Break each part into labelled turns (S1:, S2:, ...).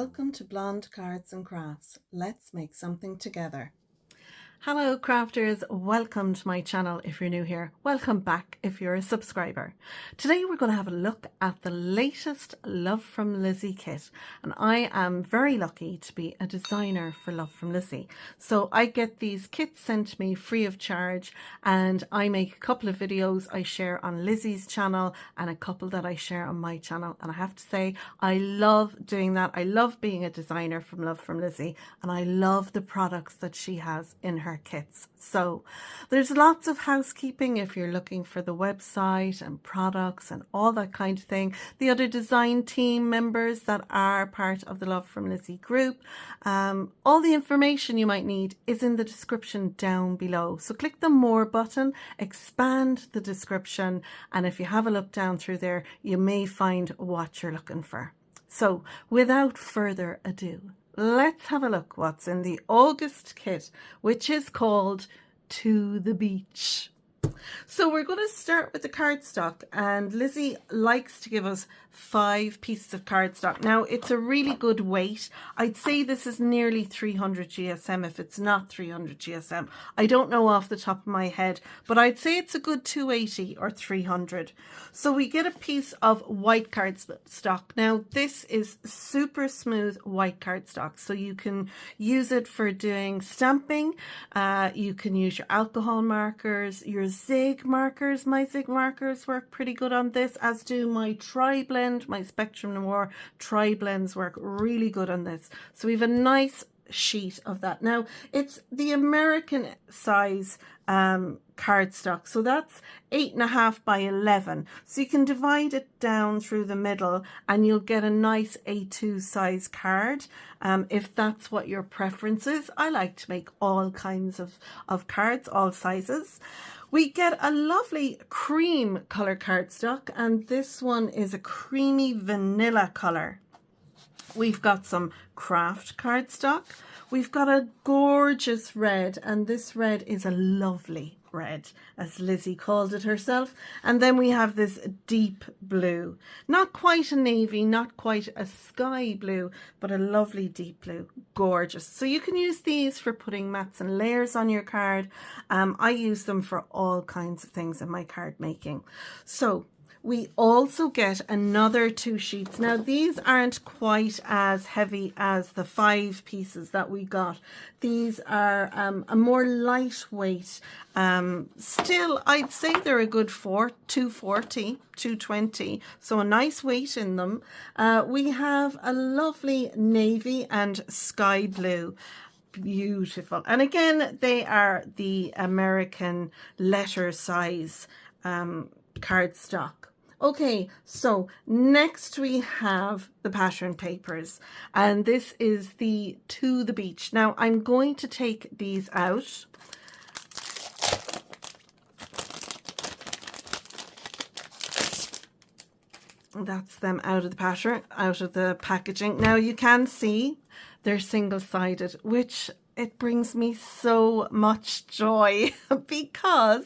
S1: Welcome to Blonde Cards and Crafts. Let's make something together. Hello crafters, welcome to my channel if you're new here. Welcome back if you're a subscriber. Today we're going to have a look at the latest Love from Lizi kit, and I am very lucky to be a designer for Love from Lizi. So I get these kits sent to me free of charge, and I make a couple of videos I share on Lizi's channel and a couple that I share on my channel, and I have to say I love doing that. I love being a designer from Love from Lizi, and I love the products that she has in her kits. So there's lots of housekeeping if you're looking for the website and products and all that kind of thing. The other design team members that are part of the Love from Lizi group, all the information you might need is in the description down below. So click the more button, expand the description, and if you have a look down through there, you may find what you're looking for. So without further ado, let's have a look what's in the August kit, which is called To the Beach. So we're going to start with the cardstock, and Lizi likes to give us 5 pieces of cardstock. Now it's a really good weight. I'd say this is nearly 300 GSM if it's not 300 GSM. I don't know off the top of my head, but I'd say it's a good 280 or 300. So we get a piece of white cardstock. Now this is super smooth white cardstock, so you can use it for doing stamping. You can use your alcohol markers, your zig markers. My zig markers work pretty good on this, as do my tri-blend, my Spectrum Noir tri-blends work really good on this. So we have a nice sheet of that. Now it's the American size cardstock, so that's 8.5 by 11, so you can divide it down through the middle and you'll get a nice A2 size card, if that's what your preference is. I like to make all kinds of cards, all sizes. We get a lovely cream color cardstock, and this one is a creamy vanilla color. We've got some craft cardstock. We've got a gorgeous red, and this red is a lovely red, as Lizi called it herself. And then we have this deep blue, not quite a navy, not quite a sky blue, but a lovely deep blue. Gorgeous. So you can use these for putting mats and layers on your card. I use them for all kinds of things in my card making. So we also get another 2 sheets. Now these aren't quite as heavy as the 5 pieces that we got. These are a more lightweight. Still, I'd say they're a good 240, 220. So a nice weight in them. We have a lovely navy and sky blue. Beautiful. And again, they are the American letter size cardstock. Okay, so next we have the pattern papers, and this is the To the Beach. Now I'm going to take these out. That's them out of the pattern, out of the packaging. Now you can see they're single-sided, which it brings me so much joy because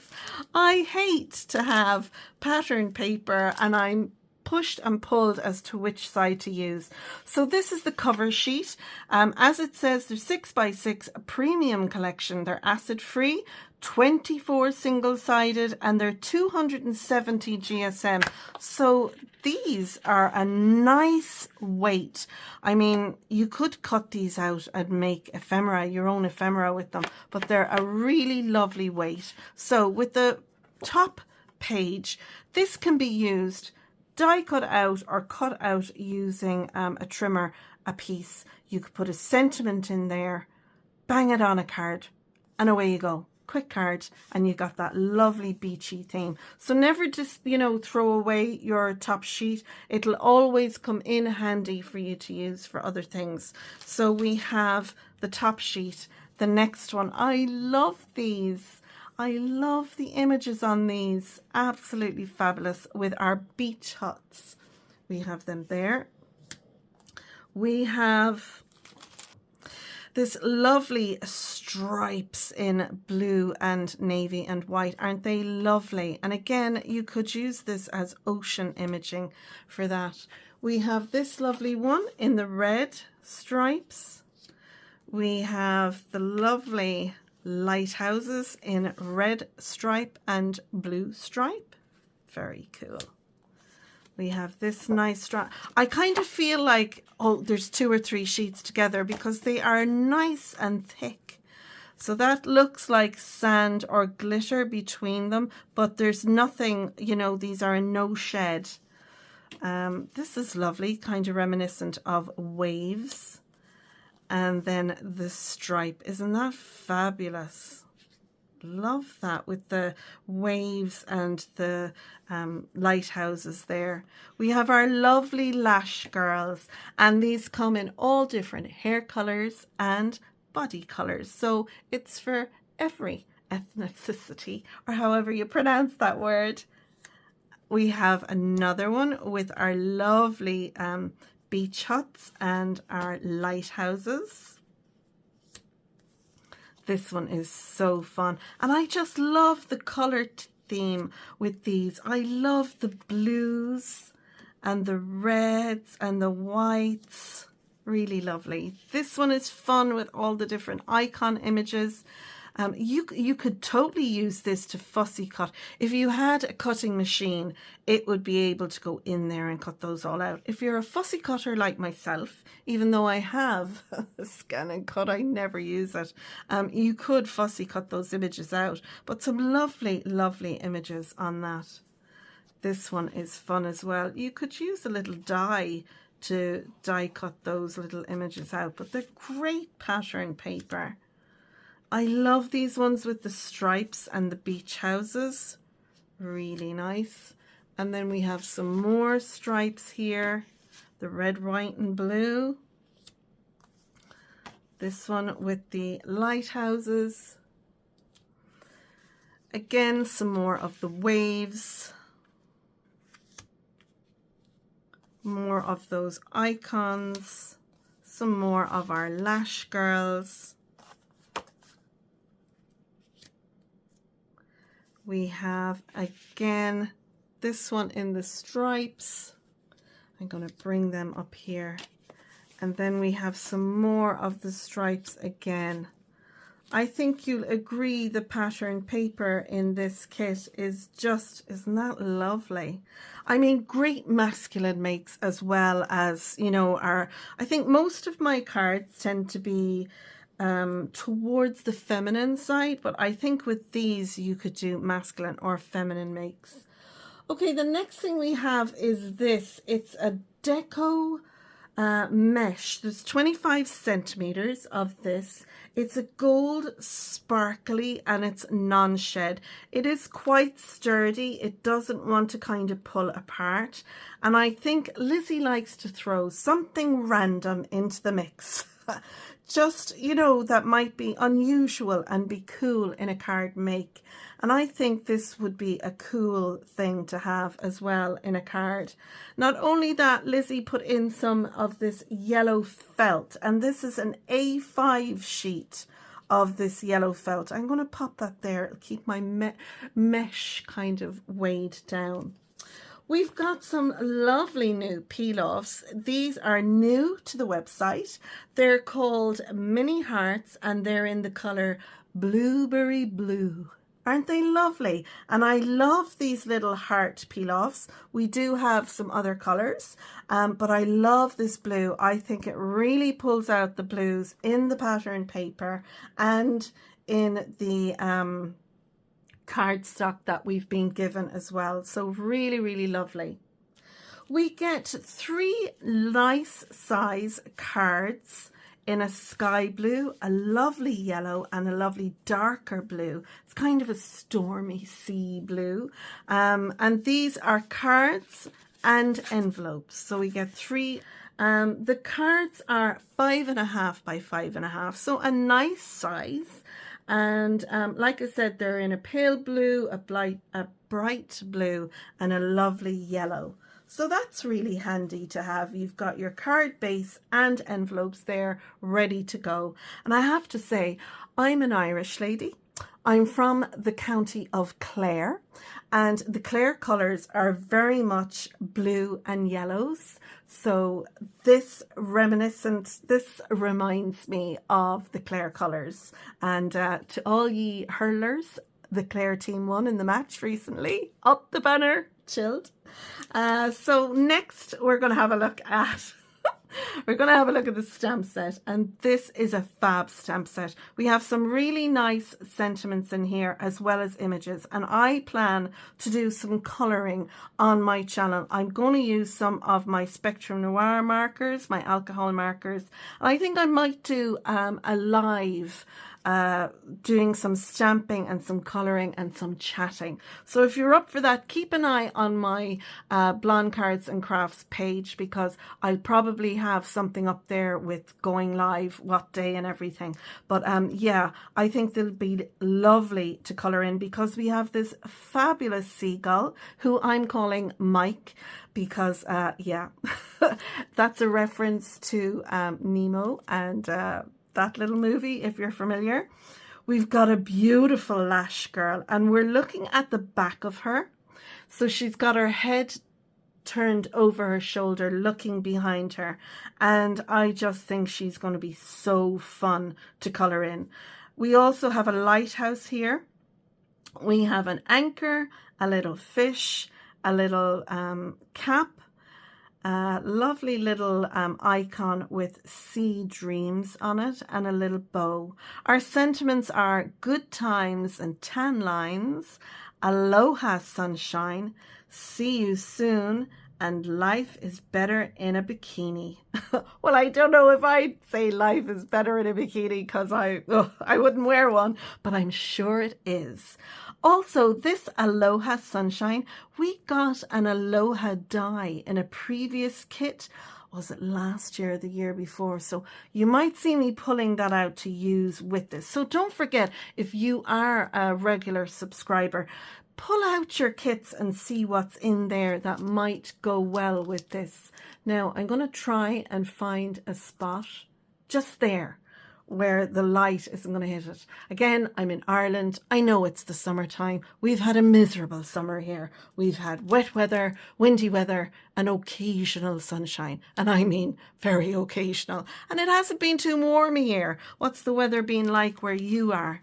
S1: I hate to have pattern paper and I'm pushed and pulled as to which side to use. So this is the cover sheet. As it says, they're 6 by 6, a premium collection. They're acid free, 24 single-sided, and they're 270 GSM. So these are a nice weight. I mean, you could cut these out and make ephemera, your own ephemera with them, but they're a really lovely weight. So with the top page, this can be used die cut out or cut out using a trimmer, a piece. You could put a sentiment in there, bang it on a card, and away you go. Quick card, and you got that lovely beachy theme. So never just, you know, throw away your top sheet. It'll always come in handy for you to use for other things. So we have the top sheet. The next one, I love these. I love the images on these. Absolutely fabulous with our beach huts. We have them there. We have this lovely stripes in blue and navy and white. Aren't they lovely? And again, you could use this as ocean imaging for that. We have this lovely one in the red stripes. We have the lovely lighthouses in red stripe and blue stripe. Very cool. We have this nice stripe. I kind of feel like, oh, there's 2 or 3 sheets together because they are nice and thick. So that looks like sand or glitter between them, but there's nothing, you know, these are no shed. This is lovely, kind of reminiscent of waves. And then the stripe, isn't that fabulous? Love that with the waves and the lighthouses there. We have our lovely lash girls, and these come in all different hair colors and body colors. So it's for every ethnicity, or however you pronounce that word. We have another one with our lovely beach huts and our lighthouses. This one is so fun, and I just love the color theme with these. I love the blues and the reds and the whites. Really lovely. This one is fun with all the different icon images. You could totally use this to fussy cut. If you had a cutting machine, it would be able to go in there and cut those all out. If you're a fussy cutter like myself, even though I have a scan and cut, I never use it. You could fussy cut those images out, but some lovely, lovely images on that. This one is fun as well. You could use a little die to die cut those little images out, but they're great pattern paper. I love these ones with the stripes and the beach houses. Really nice. And then we have some more stripes here. The red, white and blue. This one with the lighthouses. Again, some more of the waves. More of those icons. Some more of our lash girls. We have, again, this one in the stripes. I'm going to bring them up here. And then we have some more of the stripes again. I think you'll agree the pattern paper in this kit is just, isn't that lovely? I mean, great masculine makes as well as, you know, I think most of my cards tend to be towards the feminine side, but I think with these you could do masculine or feminine makes. Okay, the next thing we have is this. It's a deco mesh. There's 25 centimeters of this. It's a gold sparkly and it's non-shed. It is quite sturdy. It doesn't want to kind of pull apart, and I think Lizzie likes to throw something random into the mix. Just, you know, that might be unusual and be cool in a card make. And I think this would be a cool thing to have as well in a card. Not only that, Lizzie put in some of this yellow felt, and this is an A5 sheet of this yellow felt. I'm going to pop that there. It'll keep my mesh kind of weighed down. We've got some lovely new peel-offs. These are new to the website. They're called Mini Hearts and they're in the color Blueberry Blue. Aren't they lovely? And I love these little heart peel-offs. We do have some other colors, but I love this blue. I think it really pulls out the blues in the pattern paper and in the cardstock that we've been given as well. So really, really lovely. We get 3 nice size cards in a sky blue, a lovely yellow and a lovely darker blue. It's kind of a stormy sea blue. And these are cards and envelopes. So we get 3. The cards are 5.5 by 5.5, so a nice size. And like I said, they're in a pale blue, a bright blue and a lovely yellow. So that's really handy to have. You've got your card base and envelopes there ready to go. And I have to say, I'm an Irish lady. I'm from the county of Clare, And the Claire colours are very much blue and yellows. So this reminds me of the Claire colours. And to all ye hurlers, the Claire team won in the match recently. Up the banner, chilled. So next we're going to have a look at the stamp set, and this is a fab stamp set. We have some really nice sentiments in here as well as images, and I plan to do some colouring on my channel. I'm going to use some of my Spectrum Noir markers, my alcohol markers, and I think I might do a live doing some stamping and some colouring and some chatting. So if you're up for that, keep an eye on my Blonde Cards and Crafts page, because I'll probably have something up there with going live, what day and everything. But yeah, I think they'll be lovely to colour in, because we have this fabulous seagull who I'm calling Mike, because yeah, that's a reference to Nemo and that little movie, if you're familiar. We've got a beautiful lash girl, and we're looking at the back of her. So she's got her head turned over her shoulder, looking behind her, and I just think she's going to be so fun to colour in. We also have a lighthouse here. We have an anchor, a little fish, a little cap, lovely little icon with sea dreams on it, and a little bow. Our sentiments are good times and tan lines, aloha sunshine, see you soon, and life is better in a bikini. Well, I don't know if I'd say life is better in a bikini, because I wouldn't wear one, but I'm sure it is. Also, this Aloha Sunshine, we got an Aloha die in a previous kit. Was it last year or the year before? So you might see me pulling that out to use with this. So don't forget, if you are a regular subscriber, pull out your kits and see what's in there that might go well with this. Now, I'm going to try and find a spot just there where the light isn't going to hit it. Again, I'm in Ireland. I know it's the summertime. We've had a miserable summer here. We've had wet weather, windy weather, and occasional sunshine. And I mean very occasional. And it hasn't been too warm here. What's the weather been like where you are?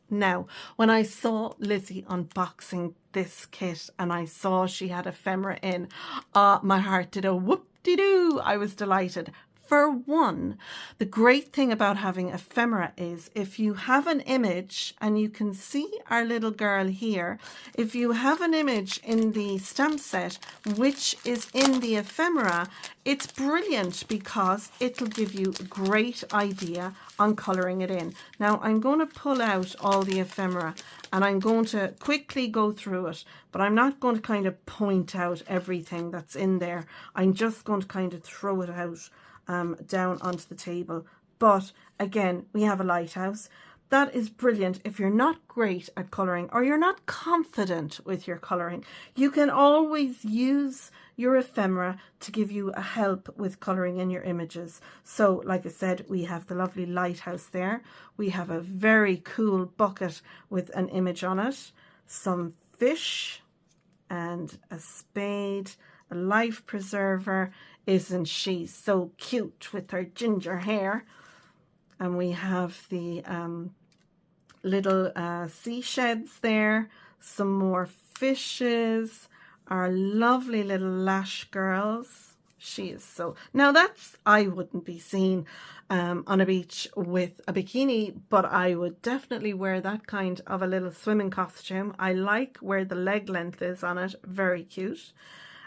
S1: Now, when I saw Lizi unboxing this kit and I saw she had ephemera in, my heart did a whoop-de-doo. I was delighted. For one, the great thing about having ephemera is if you have an image, and you can see our little girl here, if you have an image in the stamp set which is in the ephemera, it's brilliant because it'll give you a great idea on colouring it in. Now I'm going to pull out all the ephemera and I'm going to quickly go through it, but I'm not going to kind of point out everything that's in there. I'm just going to kind of throw it out down onto the table. But again, we have a lighthouse. That is brilliant if you're not great at colouring or you're not confident with your colouring. You can always use your ephemera to give you a help with colouring in your images. So like I said, we have the lovely lighthouse there. We have a very cool bucket with an image on it, some fish and a spade, a life preserver. Isn't she so cute with her ginger hair? And we have the little sea sheds there, some more fishes, our lovely little lash girls. She is so... Now that's... I wouldn't be seen on a beach with a bikini, but I would definitely wear that kind of a little swimming costume. I like where the leg length is on it. Very cute.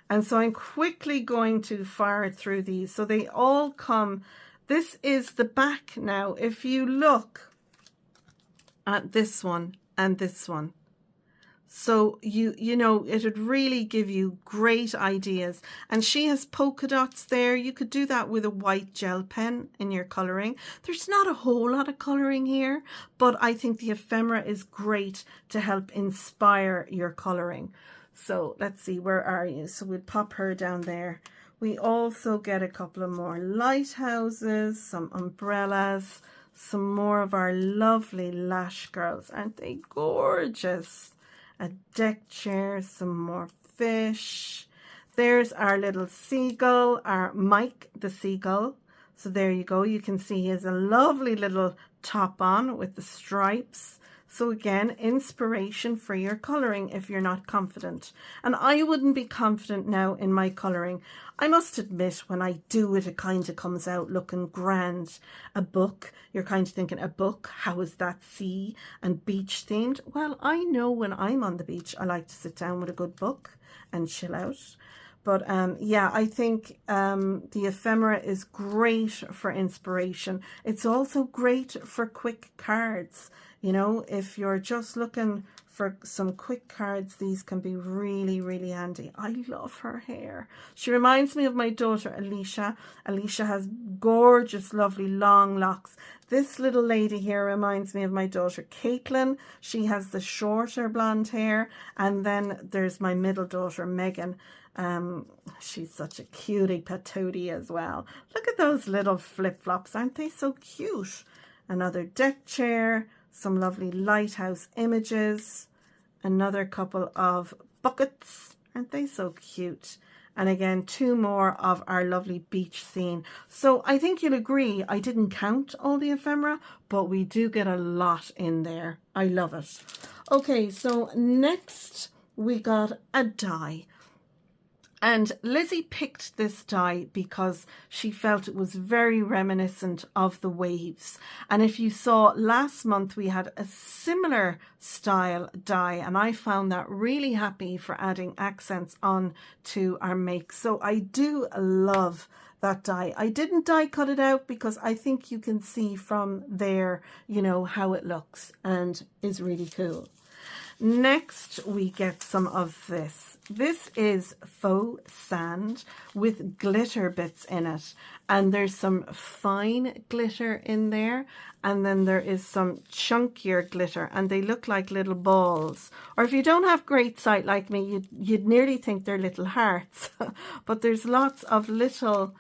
S1: And so I'm quickly going to fire through these. So they all come... This is the back now. If you look at this one and this one, so you know, it would really give you great ideas. And she has polka dots there. You could do that with a white gel pen in your colouring. There's not a whole lot of colouring here, but I think the ephemera is great to help inspire your colouring. So let's see, where are you? So we'll pop her down there. We also get a couple of more lighthouses, some umbrellas, some more of our lovely lash girls. Aren't they gorgeous? a deck chair, some more fish. There's our little seagull, our Mike the seagull. So there you go. You can see he has a lovely little top on with the stripes. So again, inspiration for your colouring if you're not confident. And I wouldn't be confident now in my colouring. I must admit, when I do it, it kind of comes out looking grand. A book, you're kind of thinking, a book, how is that sea and beach themed? Well, I know when I'm on the beach, I like to sit down with a good book and chill out. But yeah, I think the ephemera is great for inspiration. It's also great for quick cards. You know, if you're just looking for some quick cards, these can be really, really handy. I love her hair. She reminds me of my daughter, Alicia. Alicia has gorgeous, lovely, long locks. This little lady here reminds me of my daughter, Caitlin. She has the shorter blonde hair. And then there's my middle daughter, Megan. She's such a cutie patootie as well. Look at those little flip-flops. Aren't they so cute? Another deck chair. Some lovely lighthouse images, another couple of buckets. Aren't they so cute? And again, 2 more of our lovely beach scene. So I think you'll agree, I didn't count all the ephemera, but we do get a lot in there. I love it. Okay, so next we got a die. And Lizzie picked this die because she felt it was very reminiscent of the waves. And if you saw last month, we had a similar style die, and I found that really happy for adding accents on to our make. So I do love that die. I didn't die cut it out because I think you can see from there, you know, how it looks and is really cool. Next, we get some of this. This is faux sand with glitter bits in it. And there's some fine glitter in there. And then there is some chunkier glitter. And they look like little balls. Or if you don't have great sight like me, you'd nearly think they're little hearts. But there's lots of little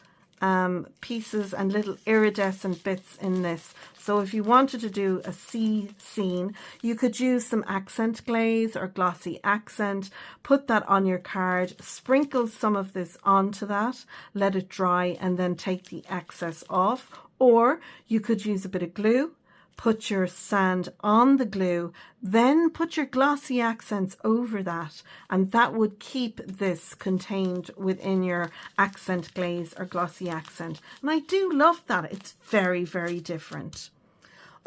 S1: pieces and little iridescent bits in this. So if you wanted to do a sea scene, you could use some accent glaze or glossy accent, put that on your card, sprinkle some of this onto that, let it dry, and then take the excess off. Or you could use a bit of glue, put your sand on the glue, then put your glossy accents over that, and that would keep this contained within your accent glaze or glossy accent. And I do love that. It's very, very different.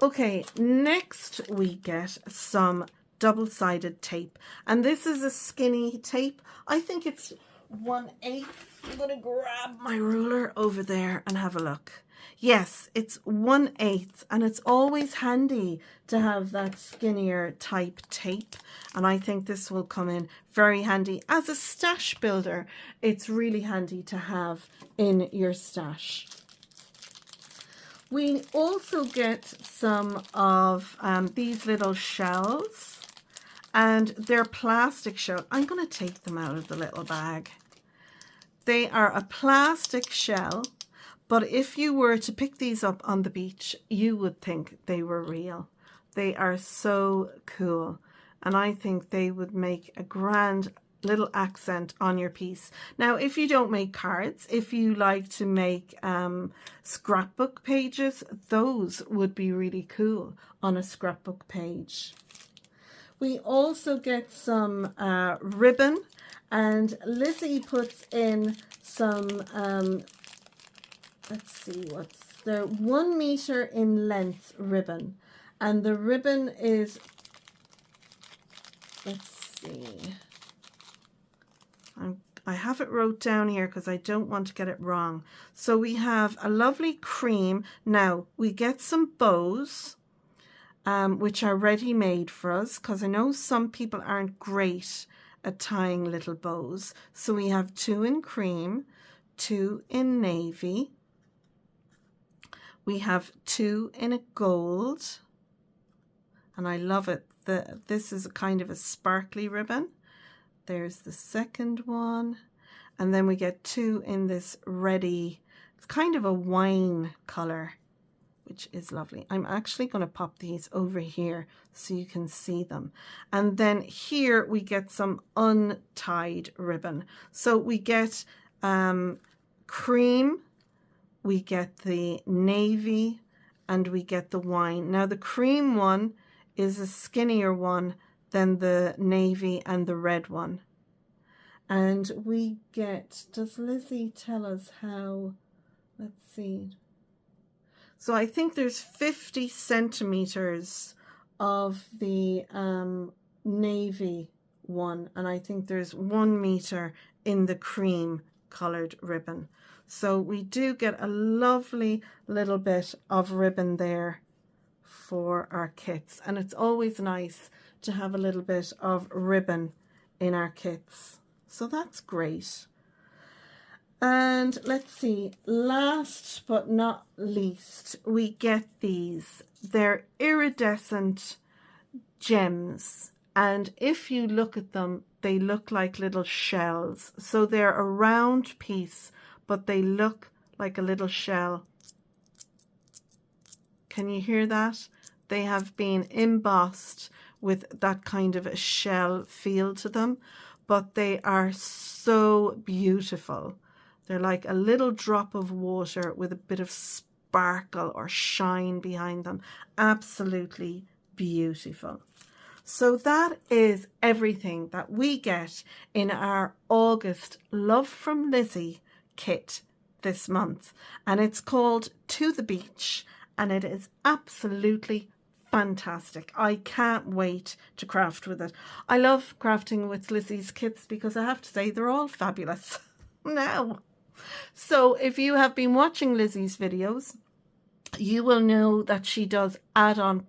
S1: Okay, next we get some double-sided tape, and this is a skinny tape. I think it's 1/8. I'm going to grab my ruler over there and have a look. Yes, it's 1/8, and it's always handy to have that skinnier type tape. And I think this will come in very handy as a stash builder. It's really handy to have in your stash. We also get some of these little shells, and they're plastic shells. I'm going to take them out of the little bag. They are a plastic shell. But if you were to pick these up on the beach, you would think they were real. They are so cool. And I think they would make a grand little accent on your piece. Now, if you don't make cards, if you like to make scrapbook pages, those would be really cool on a scrapbook page. We also get some ribbon, and Lizzie puts in some let's see, what's there, 1 meter in length ribbon. And the ribbon is, let's see, I have it wrote down here because I don't want to get it wrong. So we have a lovely cream. Now we get some bows, which are ready made for us, because I know some people aren't great at tying little bows. So we have 2 in cream, 2 in navy. We have 2 in a gold, and I love it. This is a kind of a sparkly ribbon. There's the second one, and then we get 2 in this ready, it's kind of a wine color. which is lovely. I'm actually going to pop these over here so you can see them. And then here we get some untied ribbon. So we get cream, we get the navy, and we get the wine. Now the cream one is a skinnier one than the navy and the red one. And we get, does Lizi tell us how, let's see. So I think there's 50 centimeters of the navy one, and I think there's 1 meter in the cream colored ribbon. So we do get a lovely little bit of ribbon there for our kits, and it's always nice to have a little bit of ribbon in our kits. So that's great. And let's see, last but not least, we get these. They're iridescent gems, and if you look at them, they look like little shells. So they're a round piece, but they look like a little shell. Can you hear that? They have been embossed with that kind of a shell feel to them, but they are so beautiful. They're like a little drop of water with a bit of sparkle or shine behind them. Absolutely beautiful. So that is everything that we get in our August Love from Lizi kit this month. And it's called To the Beach, and it is absolutely fantastic. I can't wait to craft with it. I love crafting with Lizi's kits because I have to say they're all fabulous now. So if you have been watching Lizi's videos, you will know that she does add-on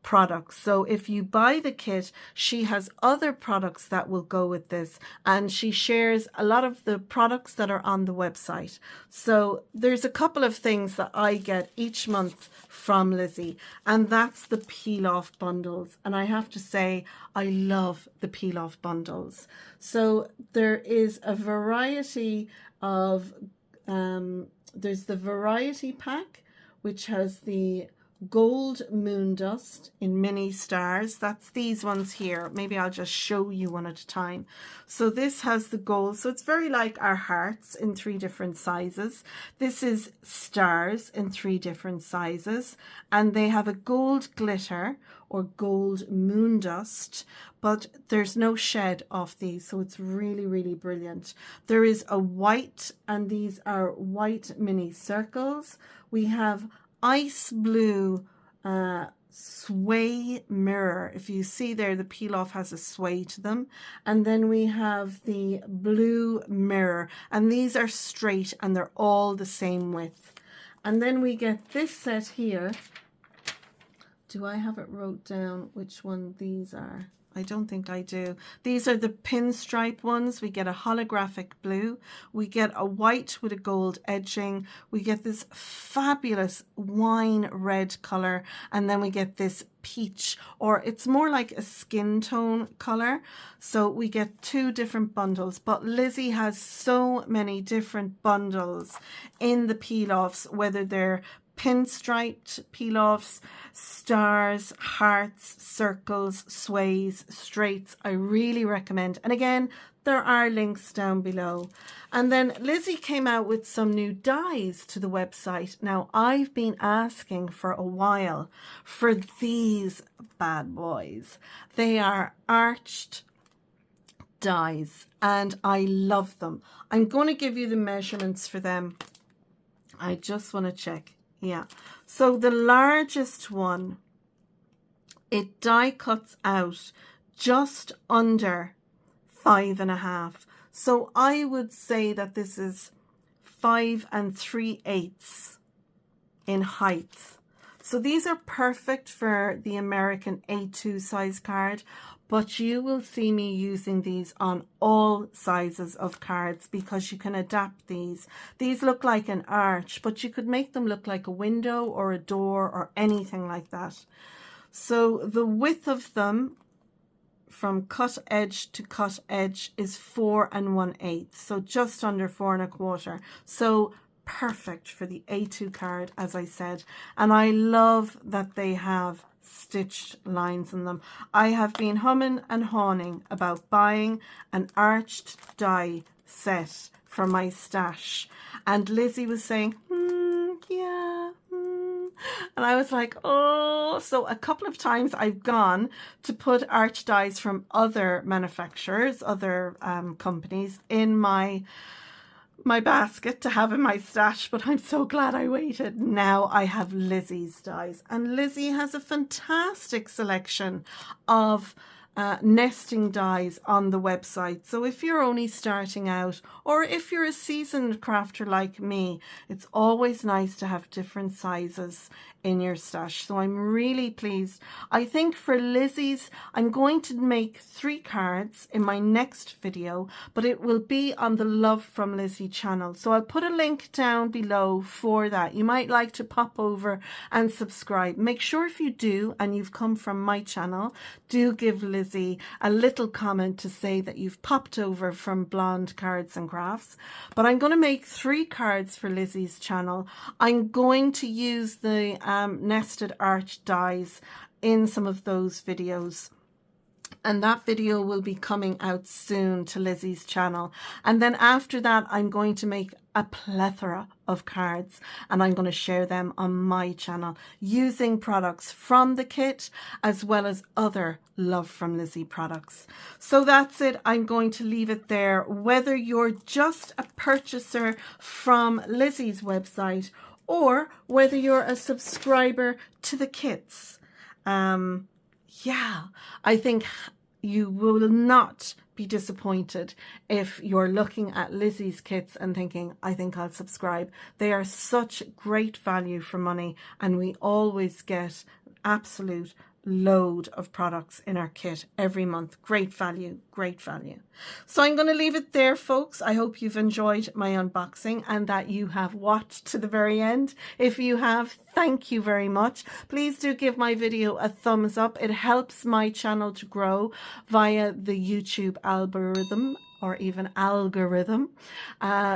S1: products. So if you buy the kit, she has other products that will go with this, and she shares a lot of the products that are on the website. So there's a couple of things that I get each month from Lizi, and that's the peel-off bundles. And I have to say, I love the peel-off bundles. So there is a variety of, there's the variety pack, which has the gold moon dust in mini stars. That's these ones here. Maybe I'll just show you one at a time. So this has the gold, so it's very like our hearts in 3 different sizes. This is stars in 3 different sizes, and they have a gold glitter or gold moon dust, but there's no shed off these, so it's really, really brilliant. There is a white, and these are white mini circles. We have ice blue sway mirror. If you see there, the peel off has a sway to them. And then we have the blue mirror, and these are straight and they're all the same width. And then we get this set here. Do I have it wrote down which one these are? I don't think I do. These are the pinstripe ones. We get a holographic blue. We get a white with a gold edging. We get this fabulous wine red color. And then we get this peach, or it's more like a skin tone color. So we get 2 different bundles, but Lizi has so many different bundles in the peel-offs, whether they're pinstriped peel-offs, stars, hearts, circles, sways, straights. I really recommend. And again, there are links down below. And then Lizi came out with some new dies to the website. Now, I've been asking for a while for these bad boys. They are arched dies, and I love them. I'm going to give you the measurements for them. I just want to check. Yeah, so the largest one, it die cuts out just under 5.5. So I would say that this is 5 3/8 in height. So these are perfect for the American A2 size card, but you will see me using these on all sizes of cards because you can adapt these. These look like an arch, but you could make them look like a window or a door or anything like that. So the width of them from cut edge to cut edge is 4 1/8, so just under 4 1/4. So perfect for the A2 card, as I said. And I love that they have stitched lines in them. I have been humming and hawing about buying an arched die set for my stash. And Lizzie was saying, yeah. And I was like, oh. So a couple of times I've gone to put arch dies from other manufacturers, other companies in my basket to have in my stash, but I'm so glad I waited. Now I have Lizi's dies, and Lizzie has a fantastic selection of nesting dies on the website. So if you're only starting out, or if you're a seasoned crafter like me, it's always nice to have different sizes in your stash. So I'm really pleased. I think for Lizi's, I'm going to make 3 cards in my next video, but it will be on the Love from Lizi channel. So I'll put a link down below for that. You might like to pop over and subscribe. Make sure if you do, and you've come from my channel, do give Lizi a little comment to say that you've popped over from Blonde Cards and Crafts. But I'm going to make 3 cards for Lizi's channel. I'm going to use the nested arch dies in some of those videos, and that video will be coming out soon to Lizi's channel. And then after that, I'm going to make a plethora of cards, and I'm going to share them on my channel using products from the kit as well as other Love from Lizi products. So that's it. I'm going to leave it there. Whether you're just a purchaser from Lizi's website or whether you're a subscriber to the kits, yeah, I think you will not be disappointed if you're looking at Lizi's kits and thinking, I think I'll subscribe. They are such great value for money, and we always get absolute load of products in our kit every month. Great value, great value. So I'm going to leave it there, folks. I hope you've enjoyed my unboxing and that you have watched to the very end. If you have, thank you very much. Please do give my video a thumbs up. It helps my channel to grow via the YouTube algorithm, or even algorithm.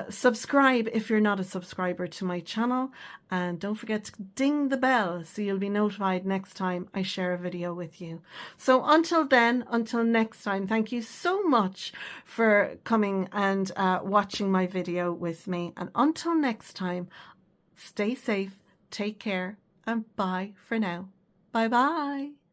S1: Subscribe if you're not a subscriber to my channel, and don't forget to ding the bell so you'll be notified next time I share a video with you. So until then, until next time, thank you so much for coming and watching my video with me, and until next time, stay safe, take care, and bye for now. Bye bye.